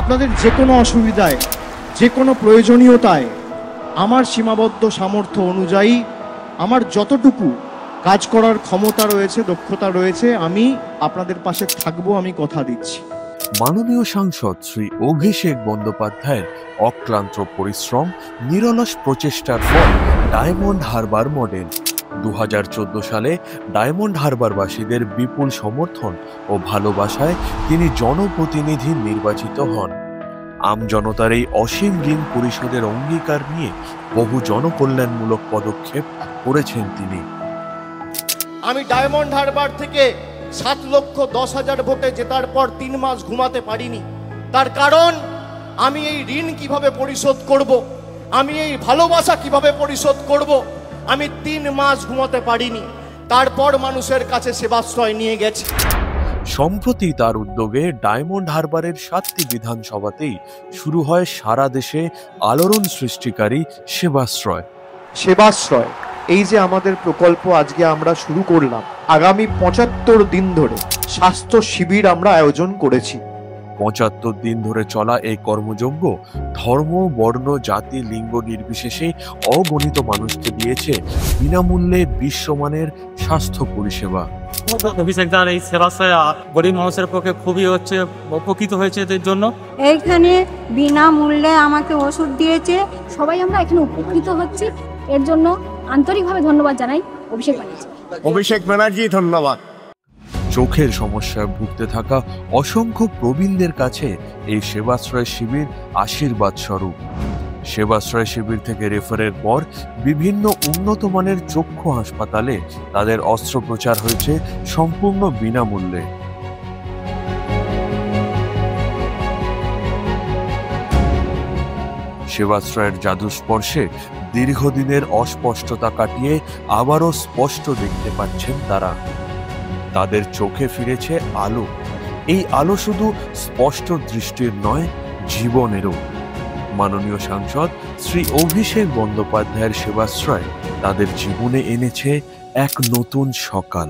আপনাদের যে কোনো অসুবিধায়, যে কোনো প্রয়োজনীয়তায় আমার সীমাবদ্ধ সামর্থ্য অনুযায়ী আমার যতটুকু কাজ করার ক্ষমতা রয়েছে, দক্ষতা রয়েছে, আমি আপনাদের পাশে থাকবো, আমি কথা দিচ্ছি। মাননীয় সাংসদ শ্রী অভিষেক বন্দ্যোপাধ্যায়ের অক্লান্ত পরিশ্রম, নিরলস প্রচেষ্টার ফল ডায়মন্ড হারবার মডেল। 2014 সালে ডায়মন্ড হারবারবাসীদের বিপুল সমর্থন ও ভালোবাসায় তিনি জনপ্রতিনিধি নির্বাচিত হন। আমজনতার এই অসীম ঋণ পরিশোধের অঙ্গীকার নিয়ে বহু জনকল্যাণমূলক পদক্ষেপ করেছেন তিনি। আমি ডায়মন্ড হারবার থেকে 7,10,000 ভোটে জেতার পর 3 মাস ঘুমাতে পারিনি। তার কারণ আমি এই ঋণ কিভাবে পরিশোধ করব, আমি এই ভালোবাসা কিভাবে পরিশোধ করব, আমি 3 মাস ঘুমাতে পারিনি। তারপর মানুষের কাছে সেবাশ্রয় নিয়ে গেছি। সম্প্রতি তার উদ্যোগে ডায়মন্ড হারবারের 7টি বিধানসভাতেই শুরু হয় সারা দেশে আলোড়ন সৃষ্টিকারী সেবাশ্রয়। সেবাশ্রয় এই যে আমাদের প্রকল্প আজকে আমরা শুরু করলাম, আগামী 75 দিন ধরে স্বাস্থ্য শিবির আমরা আয়োজন করেছি। 75 দিন ধরে চলা এই কর্মযজ্ঞ ধর্ম, বর্ণ, জাতি, লিঙ্গ নির্বিশেষে অগণিত মানুষকে দিয়েছে বিনামূল্যে বিশ্বমানের স্বাস্থ্য পরিষেবা। অভিষেকদার এই সেবাশ্রয় গরিব মানুষের পক্ষে খুবই উপকৃত হয়েছে এদের জন্য। এইখানে বিনামূল্যে আমাকে ওষুধ দিয়েছে, সবাই আমরা এখানে উপকৃত হচ্ছি। এর জন্য আন্তরিকভাবে ধন্যবাদ জানাই অভিষেক ব্যানার্জি। ধন্যবাদ। চোখের সমস্যায় ভুগতে থাকা অসংখ্য প্রবীণদের কাছে এই সেবাশ্রয় শিবির আশীর্বাদ স্বরূপ। সেবাশ্রয় শিবির থেকে রেফারের পর বিভিন্ন উন্নত মানের চক্ষু হাসপাতালে তাদের অস্ত্রোপচার হয়েছে সম্পূর্ণ বিনামূল্যে। সেবাশ্রয়ের জাদু স্পর্শে দীর্ঘদিনের অস্পষ্টতা কাটিয়ে আবারও স্পষ্ট দেখতে পাচ্ছেন তারা। তাদের চোখে ফিরেছে আলো। এই আলো শুধু স্পষ্ট দৃষ্টির নয়, জীবনেরও। মাননীয় সাংসদ শ্রী অভিষেক বন্দ্যোপাধ্যায়ের সেবাশ্রয় তাদের জীবনে এনেছে এক নতুন সকাল।